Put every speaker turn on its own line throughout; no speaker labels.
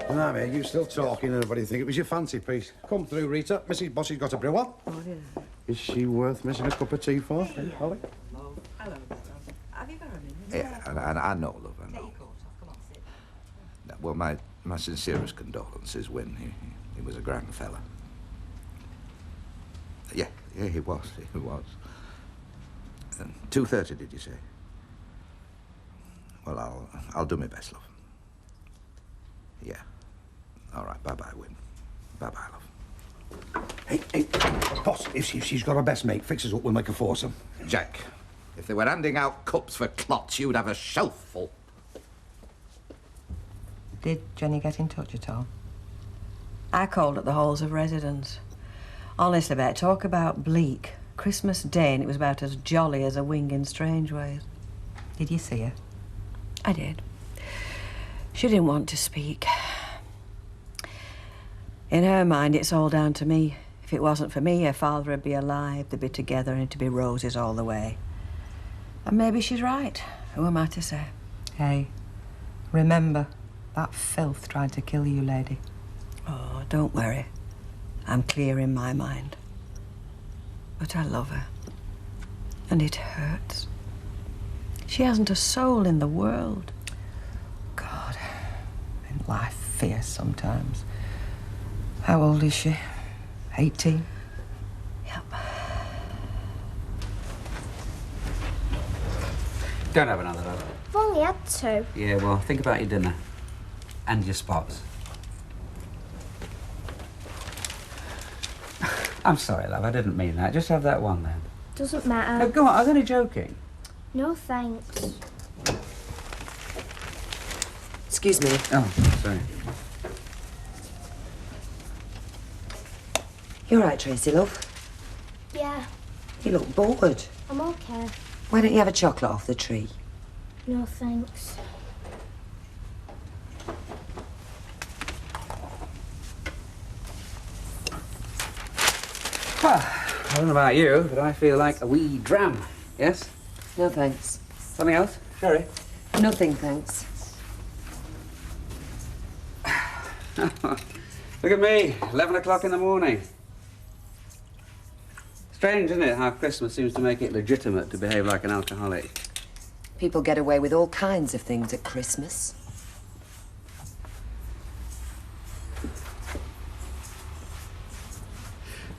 No, mate, you still talking and everybody think it was your fancy piece. Come through, Rita. Mrs. Bossy's got a brewer.
Oh, yeah.
Is she worth missing a cup of tea for, Holly?
Oh, hello. Have you got a minute?
Yeah, I know, love, I know. Well, my sincerest condolences, Win. He was a grand fella. Yeah, he was. 2:30, did you say? Well, I'll do my best, love. Yeah. All right, bye-bye, Win. Bye-bye, love.
Hey, boss, if she's got her best mate, fix us up, we'll make a foursome.
Jack, if they were handing out cups for clots, you'd have a shelf full.
Did Jenny get in touch at all?
I called at the halls of residence. Honestly, bet, talk about bleak. Christmas Day, and it was about as jolly as a wing in Strangeways.
Did you see her?
I did. She didn't want to speak. In her mind, it's all down to me. If it wasn't for me, her father would be alive, they'd be together, and it'd be roses all the way. And maybe she's right. Who am I to say?
Hey, remember, that filth tried to kill you, lady.
Oh, don't worry. I'm clear in my mind. But I love her. And it hurts. She hasn't a soul in the world.
God, ain't life fierce sometimes? How old is she? 18?
Yep.
Don't have another, love.
I've only had 2.
Yeah, well, think about your dinner. And your spots. I'm sorry, love, I didn't mean that. Just have that one, then.
Doesn't matter.
No, go on, I was only joking.
No, thanks.
Excuse me.
Oh, sorry.
You all right, Tracy, love?
Yeah,
You look bored.
I'm okay.
Why don't you have a chocolate off the tree?
No, thanks.
Well, I don't know about you, but I feel like a wee dram. Yes?
No, thanks.
Something else? Sherry?
Nothing, thanks.
Look at me, 11 o'clock in the morning. Strange, isn't it, how Christmas seems to make it legitimate to behave like an alcoholic.
People get away with all kinds of things at Christmas.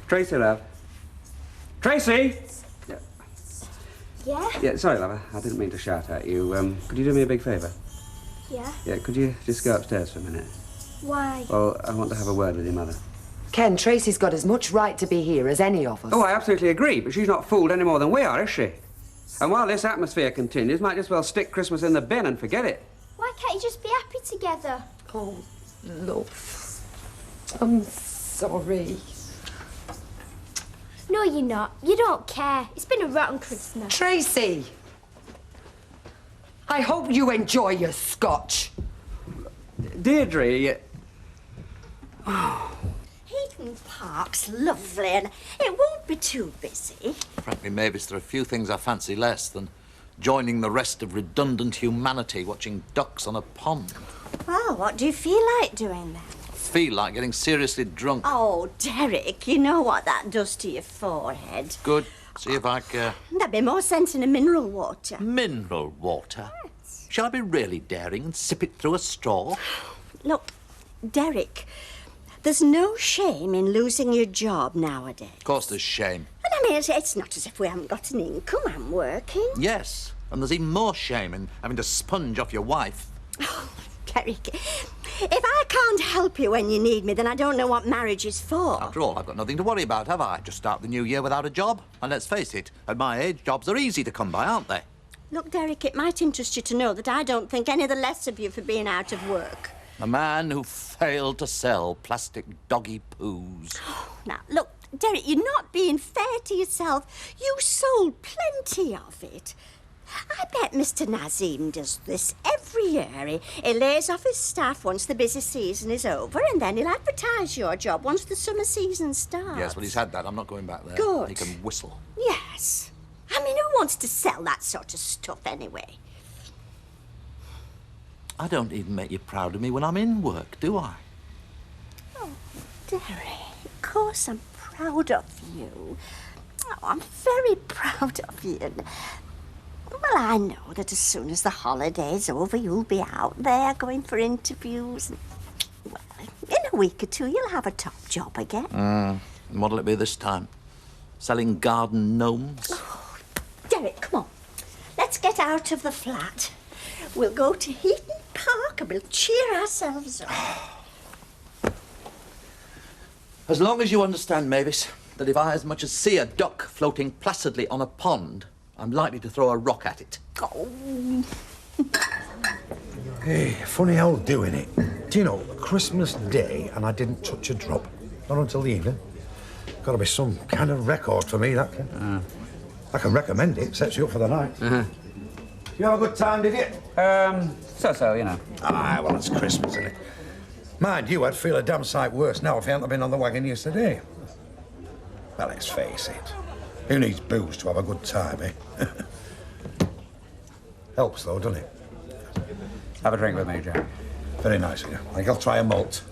Tracy, love. Tracy!
Yeah?
Yeah, sorry, love, I didn't mean to shout at you. Could you do me a big favour?
Yeah?
Yeah, could you just go upstairs for a minute?
Why?
Well, I want to have a word with your mother.
Ken, Tracy's got as much right to be here as any of us.
Oh, I absolutely agree, but she's not fooled any more than we are, is she? And while this atmosphere continues, might just well stick Christmas in the bin and forget it.
Why can't you just be happy together?
Oh, love. I'm sorry.
No, you're not. You don't care. It's been a rotten Christmas.
Tracy! I hope you enjoy your scotch.
Deirdre,
Heaton Park's lovely and it won't be too busy.
Frankly, Mavis, there are few things I fancy less than joining the rest of redundant humanity watching ducks on a pond.
Well, what do you feel like doing then?
Feel like getting seriously drunk.
Oh, Derek, you know what that does to your forehead.
Good. See if I can...
That'd be more sense in a mineral water.
Mineral water? Yes. Shall I be really daring and sip it through a straw?
Look, Derek, there's no shame in losing your job nowadays.
Of course there's shame.
And I mean, it's not as if we haven't got an income. I'm working.
Yes, and there's even more shame in having to sponge off your wife.
Oh, Derek, if I can't help you when you need me, then I don't know what marriage is for.
After all, I've got nothing to worry about, have I? Just start the new year without a job. And let's face it, at my age, jobs are easy to come by, aren't they?
Look, Derek, it might interest you to know that I don't think any the less of you for being out of work.
A man who failed to sell plastic doggy poos.
Now, look, Derek, you're not being fair to yourself. You sold plenty of it. I bet Mr. Nazim does this every year. He lays off his staff once the busy season is over, and then he'll advertise your job once the summer season starts.
Yes, well, he's had that. I'm not going back there.
Good.
He can whistle.
Yes. I mean, who wants to sell that sort of stuff anyway?
I don't even make you proud of me when I'm in work, do I?
Oh, Derry, of course I'm proud of you. Oh, I'm very proud of you. Well, I know that as soon as the holiday's over, you'll be out there going for interviews. Well, in a week or two, you'll have a top job again.
And what'll it be this time? Selling garden gnomes?
Oh, Derek, come on. Let's get out of the flat. We'll go to Heaton Park and we'll cheer ourselves up.
As long as you understand, Mavis, that if I as much as see a duck floating placidly on a pond, I'm likely to throw a rock at it.
Oh.
Hey, funny old doing it. Do you know, Christmas Day and I didn't touch a drop. Not until the evening. Got to be some kind of record for me, that can. I can recommend it. Sets you up for the night. You have a good time, did you?
So, you know.
Aye, well, it's Christmas, isn't it? Mind you, I'd feel a damn sight worse now if I hadn't been on the wagon yesterday. Well, let's face it. Who needs booze to have a good time, eh? Helps, though, doesn't it?
Have a drink with me, Jack.
Very nice of you. I think I'll try a malt.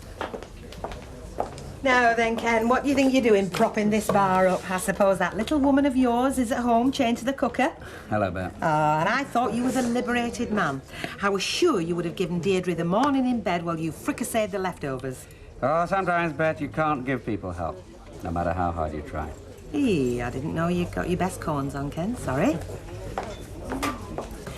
Now then, Ken, what do you think you're doing propping this bar up? I suppose that little woman of yours is at home chained to the cooker?
Hello, Bet.
And I thought you were the liberated man. I was sure you would have given Deirdre the morning in bed while you fricasseed the leftovers.
Oh, sometimes, Bet, you can't give people help, no matter how hard you try.
I didn't know you'd got your best corns on, Ken. Sorry.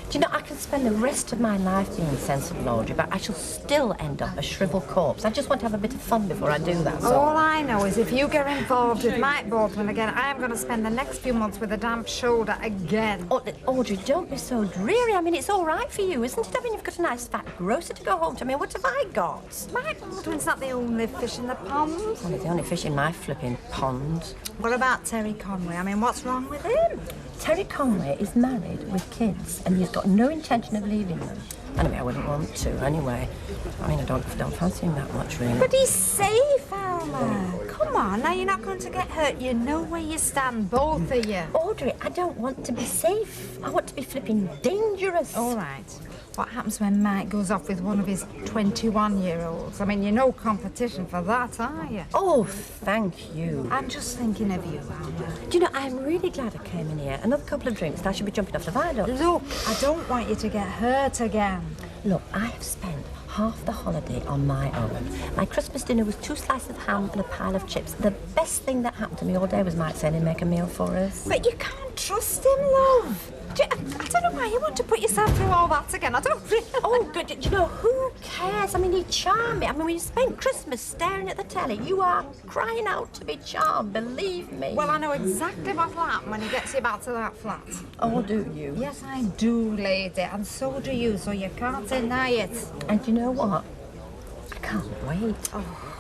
Do you know, I can spend the rest of my life being sensible, Audrey, but I shall still end up a shriveled corpse. I just want to have a bit of fun before I do that. So.
All I know is if you get involved with Mike Baldwin again, I am going to spend the next few months with a damp shoulder again.
Oh, Audrey, don't be so dreary. I mean, it's all right for you, isn't it? I mean, you've got a nice fat grocer to go home to. I mean, what have I got?
Mike Baldwin's not the only fish in the pond.
Well, it's the only fish in my flipping pond.
What about Terry Conway? I mean, what's wrong with him?
Terry Conway is married with kids, and he's got no intention of leaving them. Anyway, I wouldn't want to, anyway. I mean, I don't fancy him that much, really.
But he's safe, Alma. Come on, now you're not going to get hurt. You know where you stand, both of you.
Audrey, I don't want to be safe. I want to be flipping dangerous.
All right. What happens when Mike goes off with one of his 21-year-olds? I mean, you're no competition for that, are you?
Oh, thank you.
I'm just thinking of you, Alma.
Do you know, I'm really glad I came in here. Another couple of drinks and I should be jumping off the viaduct.
Look, I don't want you to get hurt again.
Look, I have spent half the holiday on my own. My Christmas dinner was 2 slices of ham and a pile of chips. The best thing that happened to me all day was Mike saying he'd make a meal for us.
But you can't trust him, love. I don't know why you want to put yourself through all that again. I don't really...
Oh, good. Do you know, who cares? I mean, he charmed me. I mean, when you spent Christmas staring at the telly, you are crying out to be charmed, believe me.
Well, I know exactly what'll happen when he gets you back to that flat.
Oh, do you?
Yes, I do, lady, and so do you, so you can't deny it.
And you know what? I can't wait.
Oh.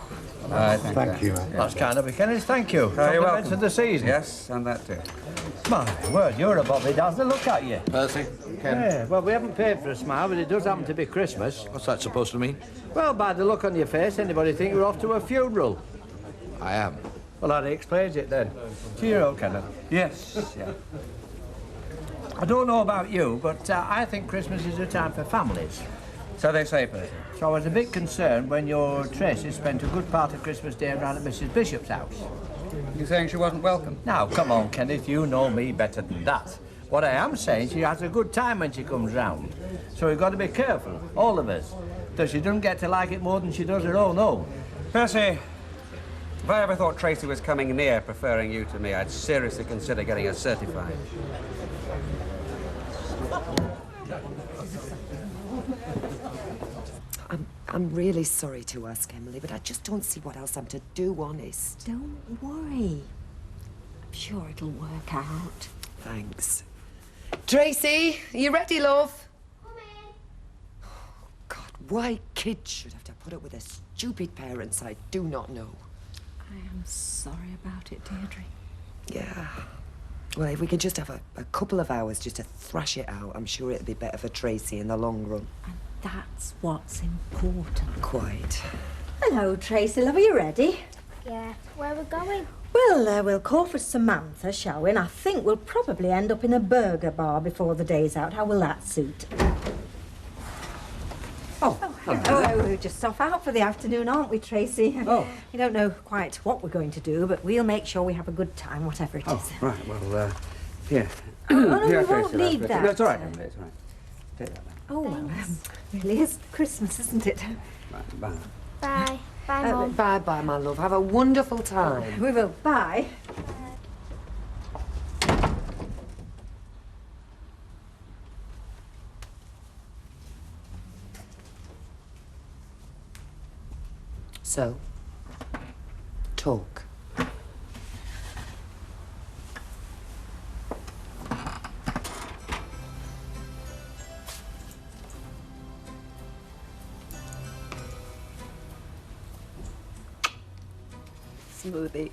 Thank you.
That's kind of a Kenneth, thank you.
You're welcome.
Of the season.
Yes, and that too.
My word, you're a bobby dazzler, look at you.
Percy, Ken.
Yeah, well, we haven't paid for a smile, but it does happen to be Christmas.
What's that supposed to mean?
Well, by the look on your face, anybody think you're off to a funeral?
I am.
Well, that explains it then. Cheerio, Kenneth.
Yes, yeah.
I don't know about you, but I think Christmas is a time for families.
So they say, Percy.
So I was a bit concerned when your Tracy spent a good part of Christmas Day around at Mrs. Bishop's house.
You saying she wasn't welcome?
Now, come on, Kenneth, you know me better than that. What I am saying, she has a good time when she comes round. So we've got to be careful, all of us, that she doesn't get to like it more than she does her own home.
Percy, if I ever thought Tracy was coming near preferring you to me, I'd seriously consider getting her certified.
I'm really sorry to ask, Emily, but I just don't see what else I'm to do, honest.
Don't worry. I'm sure it'll work out.
Thanks.
Tracy, are you ready, love?
God, why kids should have to put up with their stupid parents, I do not know.
I am sorry about it, Deirdre.
Yeah. Well, if we could just have a couple of hours just to thrash it out, I'm sure it'd be better for Tracy in the long run.
And that's what's important.
Quite.
Hello, Tracy, love. Are you ready?
Yeah, where are we going?
Well, we'll call for Samantha, shall we? And I think we'll probably end up in a burger bar before the day's out. How will that suit?
Oh, we're just off out for the afternoon, aren't we, Tracy?
Oh.
We don't know quite what we're going to do, but we'll make sure we have a good time, whatever it is.
Oh, right. Well, here.
Oh, no,
Here,
we won't
Tracy,
need
that's
that.
No, it's all right, Emily, it's all right. Take that then.
Oh, well, really is Christmas, isn't it?
Right, bye.
Bye. Bye, Mum.
Bye-bye, my love. Have a wonderful time.
We will. Bye.
So, talk.
Smoothie.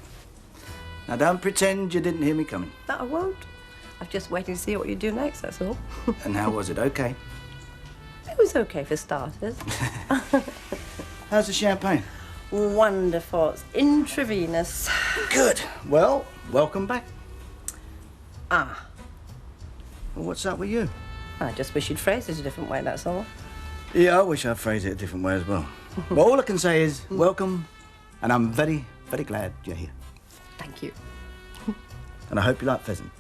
Now, don't pretend you didn't hear me coming.
No, I won't. I'm just waiting to see what you do next, that's all.
And how was it? Okay.
It was okay for starters.
How's the champagne?
Wonderful. It's intravenous.
Good. Well, welcome back.
Ah.
Well, what's up with you?
I just wish you'd phrased it a different way, that's all.
Yeah, I wish I'd phrased it a different way as well. But all I can say is welcome, and I'm very, very glad you're here.
Thank you.
And I hope you like pheasant.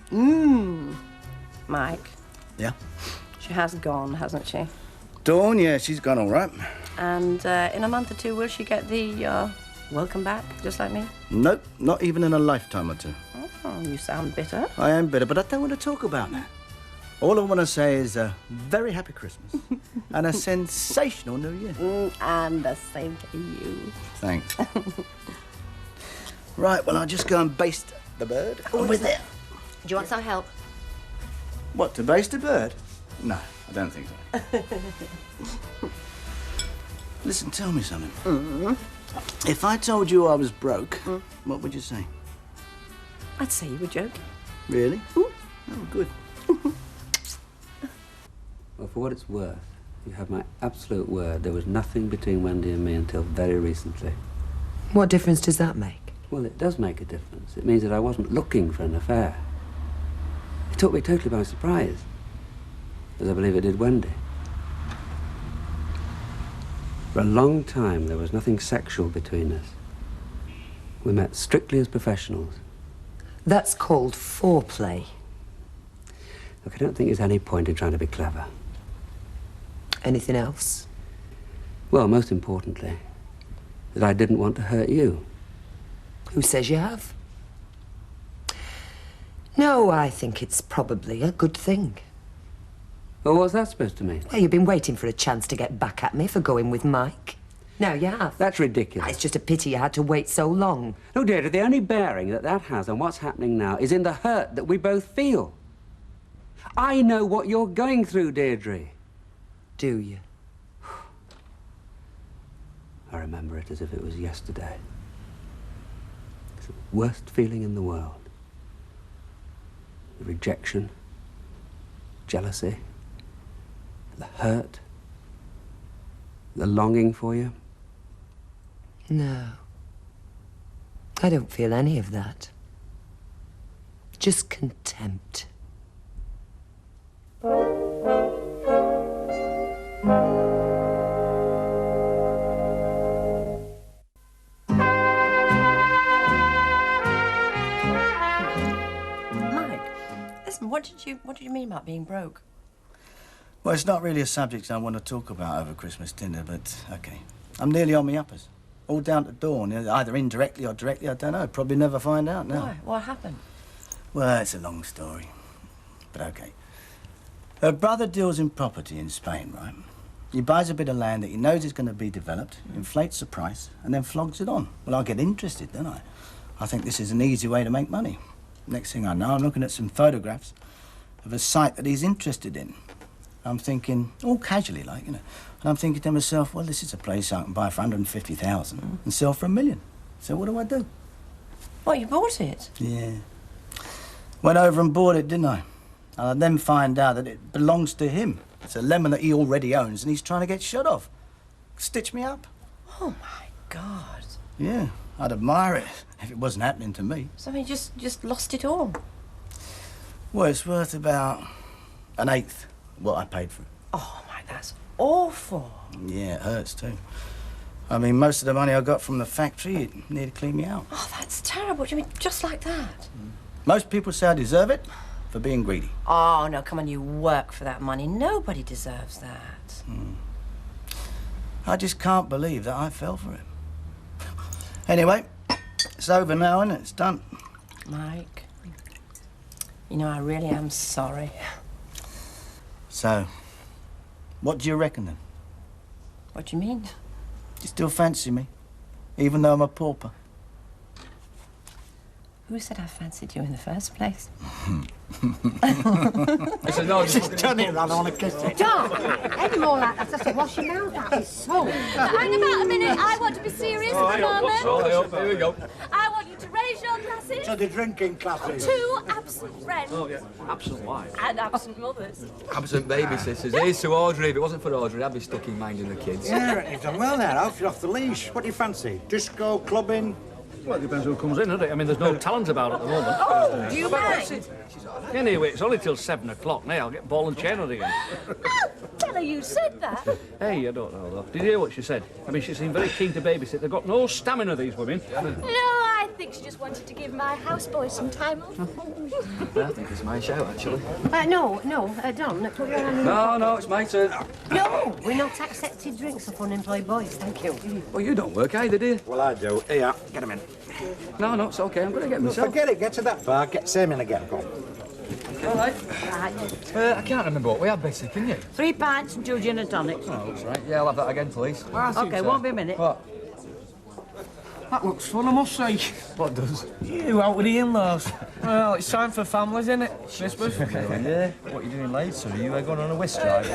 Mike,
Yeah?
she has gone, hasn't she?
Dawn, yeah, she's gone all right.
And in a month or two, will she get the welcome back, just like me?
Nope, not even in a lifetime or two.
Oh, you sound bitter.
I am bitter, but I don't want to talk about that. All I want to say is a very happy Christmas and a sensational New Year.
And the same to you.
Thanks. Right, well, I'll just go and baste the bird. Over there.
Do you want some help?
What, to baste a bird? No, I don't think so. Listen, tell me something. If I told you I was broke, what would you say?
I'd say you were joking.
Really? Oh, good.
Well, for what it's worth, you have my absolute word. There was nothing between Wendy and me until very recently.
What difference does that make?
Well, it does make a difference. It means that I wasn't looking for an affair. It took me totally by surprise, as I believe it did Wendy. For a long time, there was nothing sexual between us. We met strictly as professionals.
That's called foreplay.
Look, I don't think there's any point in trying to be clever.
Anything else?
Well, most importantly, that I didn't want to hurt you.
Who says you have? No, I think it's probably a good thing.
Well, what's that supposed to mean?
Well, you've been waiting for a chance to get back at me for going with Mike. Now you have.
That's ridiculous.
It's just a pity you had to wait so long.
No, Deirdre, the only bearing that that has on what's happening now is in the hurt that we both feel. I know what you're going through, Deirdre.
Do you?
I remember it as if it was yesterday. It's the worst feeling in the world. The rejection, jealousy, the hurt, the longing for you.
No. I don't feel any of that. Just contempt.
What did you mean about being broke?
Well, it's not really a subject I want to talk about over Christmas dinner, but okay. I'm nearly on my uppers. All down to Dawn, either indirectly or directly, I don't know. Probably never find out now.
Why? What happened?
Well, it's a long story, but okay. Her brother deals in property in Spain, right? He buys a bit of land that he knows is going to be developed, inflates the price, and then flogs it on. Well, I get interested, don't I? I think this is an easy way to make money. Next thing I know, I'm looking at some photographs of a site that he's interested in. I'm thinking, all casually like, and I'm thinking to myself, well, this is a place I can buy for 150,000 and sell for $1 million. So what do I do?
What, you bought it?
Yeah. Went over and bought it, didn't I? And I then find out that it belongs to him. It's a lemon that he already owns and he's trying to get shut off. Stitch me up.
Oh, my God.
Yeah, I'd admire it if it wasn't happening to me.
So he just lost it all?
Well, it's worth about 1/8 what I paid for it.
Oh, my that's awful.
Yeah, it hurts too. I mean, most of the money I got from the factory, it nearly cleaned me out.
Oh, that's terrible. What do you mean, just like that?
Most people say I deserve it for being greedy.
Oh, no, come on, you work for that money. Nobody deserves that.
I just can't believe that I fell for it. Anyway, it's over now, and it's done.
Mike, you know, I really am sorry.
So, what do you reckon then?
What do you mean?
You still fancy me, even though I'm a pauper?
Who said I fancied you in the first place?
She's done it, and I want to kiss it.
Don't! Any more like that, just wash your mouth out. It's so...
Hang about a minute. I want to be serious for a moment.
Here we go.
I want you to raise your glasses
To the drinking classes.
to absent friends
Oh, yeah. Absent wife.
and absent mothers.
Absent babysiters. Here's to Audrey. If it wasn't for Audrey, I'd be stuck in minding the kids.
Yeah, you've done well there, Alf. You're off the leash. What do you fancy? Disco, clubbing?
Well, it depends who comes in, doesn't it? I mean, there's no talent about at the moment.
Oh, do you mind?
Anyway, it's only till 7 o'clock now. I'll get ball and chain on again.
Oh, Della, you said that.
Hey, I don't know, though. Did you hear what she said? I mean, she seemed very keen to babysit. They've got no stamina, these women.
No, I think she just wanted to give my houseboy some time off.
I think it's my shout, actually.
No, Don, put your hand in.
No, it's my turn.
No, we're not accepted drinks of unemployed boys, thank you.
Well, you don't work either, do you?
Well, I do. Here, get him in.
No, it's okay. I'm going to get myself.
Forget it. Get to that bar. Get Sam in again. Go on.
All right.
Right.
I can't remember what we had, Bessie, can you?
3 pints and 2 gin and tonics.
Oh, that's right. Yeah, I'll have that again, please.
Okay, won't be a minute.
What?
That looks fun, I must say.
What does?
You out with the in-laws. Well, it's time for families, isn't it? Christmas.
Yeah. What are you doing later? Are you going on a whisk drive?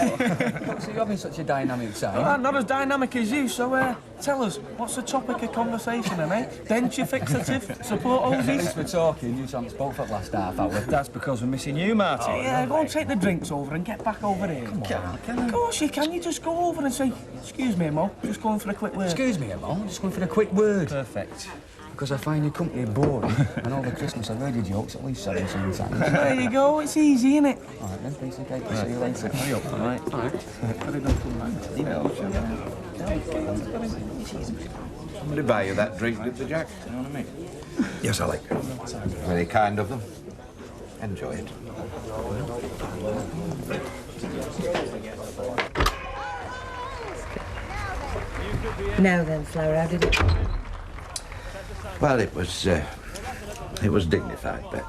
What's it having such a dynamic time?
Not as dynamic as you, so tell us, what's the topic of conversation, eh? Denture fixative, support hoses?
Since we're talking, you haven't spoke for the last half hour. That's because we're missing you, Martin.
Oh, yeah, go and take the drinks over and get back over here.
Come on, can I?
Of course you can. You just go over and say, excuse me, Mo, just going for a quick word.
Excuse me, Emma. Just going for a quick word.
Perfect.
Because I find your company boring, and over Christmas I've heard your jokes at least 17 times.
There you go. It's easy, isn't it?
All right, then, piece of cake. See you later. Hurry up. All right.
Somebody buy you that drink, did they, Jack? You know what I mean?
Yes, I like it.
Very kind of them. Enjoy it.
Now then, Flower, how did it...
Well, it was dignified, but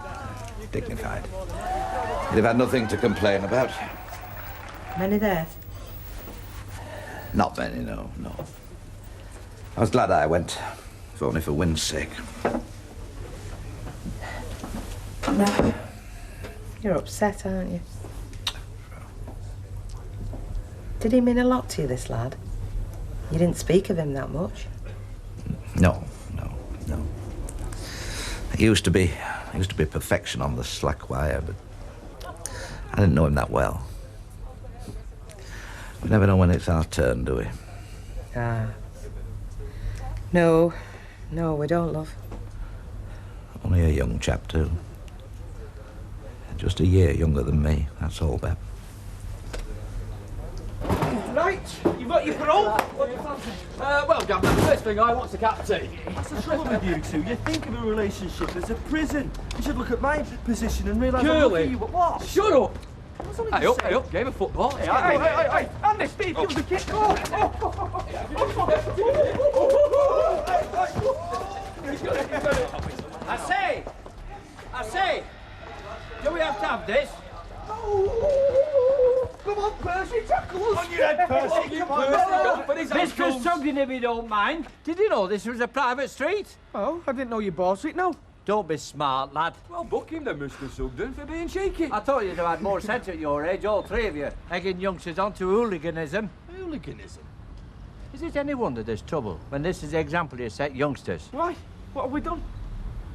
dignified. You'd have had nothing to complain about.
Many there?
Not many, no. I was glad I went, if only for Wynn's sake.
No. You're upset, aren't you? Did he mean a lot to you, this lad? You didn't speak of him that much.
No. He used to be perfection on the slack wire, but I didn't know him that well. We never know when it's our turn, do we?
Ah. No, we don't, love.
Only a young chap, too. Just a year younger than me, that's all, Bep.
Right, you've got your parole? What do you fancy?
Well, Governor, the first thing I want's a cup of tea.
What's the trouble with you two? You think of a relationship as a prison. You should look at my position and realise I'm looking at you. What?
Shut up!
Hey up, game of football.
Hey, and this beef, it was a kick.
I say, do we have to have this?
Come on, Percy, tackle us! On your head, Percy, come on!
Mr. Sugden, if you don't mind. Did you know this was a private street?
Oh, I didn't know you bought it, no.
Don't be smart, lad.
Well, book him then, Mr. Sugden, for being cheeky.
I thought you'd have had more sense at your age, all three of you, egging youngsters on to hooliganism.
Hooliganism?
Is it any wonder there's trouble when this is the example you set youngsters?
Why? What have we done?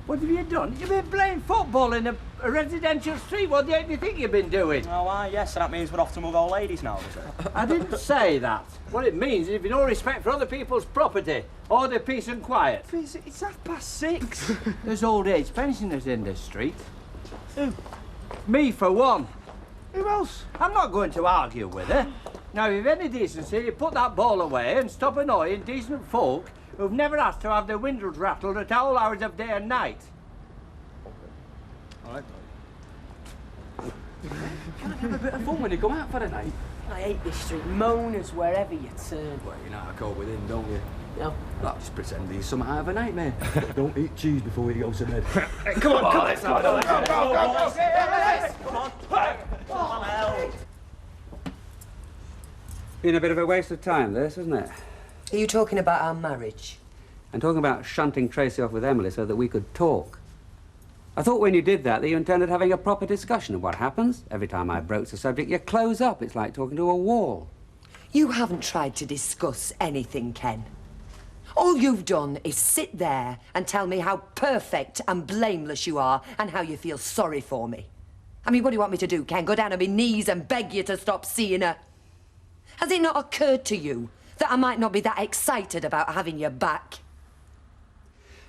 What have you done? You've been playing football in a residential street. What do you think you've been doing?
Oh, yes, so that means we're off to move old ladies now, does it?
I didn't say that. What it means is you've no respect for other people's property. Order, peace and quiet.
It's 6:30.
There's old age pensioners in this street.
Who?
Me, for one.
Who else?
I'm not going to argue with her. Now, if you've any decency, you put that ball away and stop annoying decent folk who've never asked to have their windows rattled at all hours of day and night.
All right. Can't have a bit of fun when you come out for the night.
I hate this street. Moaners wherever you turn.
Well, you know how to cope with him, don't you?
No.
Well, just pretend he's some out of a nightmare. Don't eat cheese before you go to bed.
Come on, let's have it. Come on.
Been a bit of a waste of time, this, isn't it?
Are you talking about our marriage?
I'm talking about shunting Tracy off with Emily so that we could talk. I thought when you did that you intended having a proper discussion of what happens. Every time I broach the subject, you close up. It's like talking to a wall.
You haven't tried to discuss anything, Ken. All you've done is sit there and tell me how perfect and blameless you are and how you feel sorry for me. I mean, what do you want me to do, Ken? Go down on my knees and beg you to stop seeing her? Has it not occurred to you that I might not be that excited about having you back?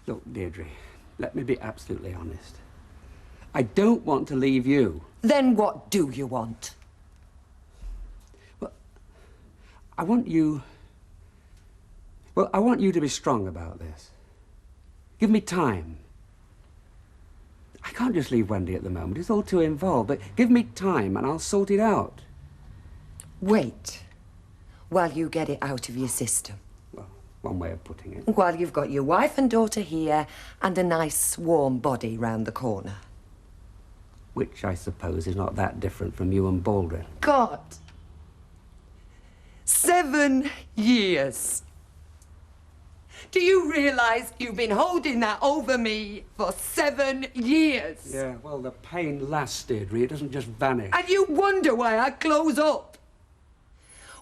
Look, Deirdre, let me be absolutely honest. I don't want to leave you.
Then what do you want?
Well, I want you... Well, I want you to be strong about this. Give me time. I can't just leave Wendy at the moment. It's all too involved. But give me time and I'll sort it out.
Wait while you get it out of your system.
Well, one way of putting it.
While you've got your wife and daughter here and a nice warm body round the corner.
Which I suppose is not that different from you and Baldwin.
God! 7 years! Do you realise you've been holding that over me for 7 years?
Yeah, well, the pain lasts, Deirdre. It doesn't just vanish.
And you wonder why I close up?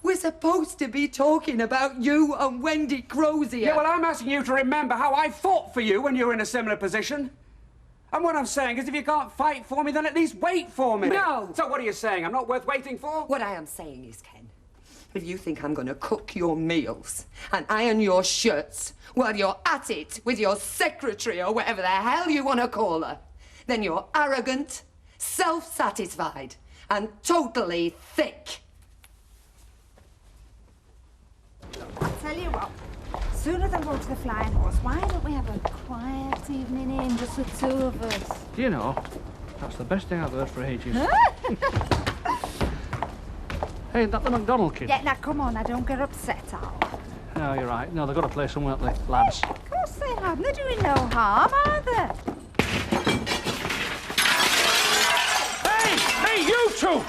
We're supposed to be talking about you and Wendy Crozier.
Yeah, well, I'm asking you to remember how I fought for you when you were in a similar position. And what I'm saying is if you can't fight for me, then at least wait for me.
No!
So what are you saying? I'm not worth waiting for?
What I am saying is, Ken, if you think I'm going to cook your meals and iron your shirts while you're at it with your secretary or whatever the hell you want to call her, then you're arrogant, self-satisfied, and totally thick.
Tell you what, sooner than go to the Flying Horse, why don't we have a quiet evening in, just the two of us?
Do you know, that's the best thing I've heard for ages. Hey, ain't that the McDonald kid?
Yeah, now come on, now don't get upset, Al.
No, you're right. No, they've got to play somewhere, haven't they, lads?
Of course they have. They're doing no harm, are they?
Hey, you two!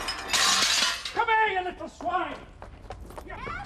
Come here, you little swine!
Yeah.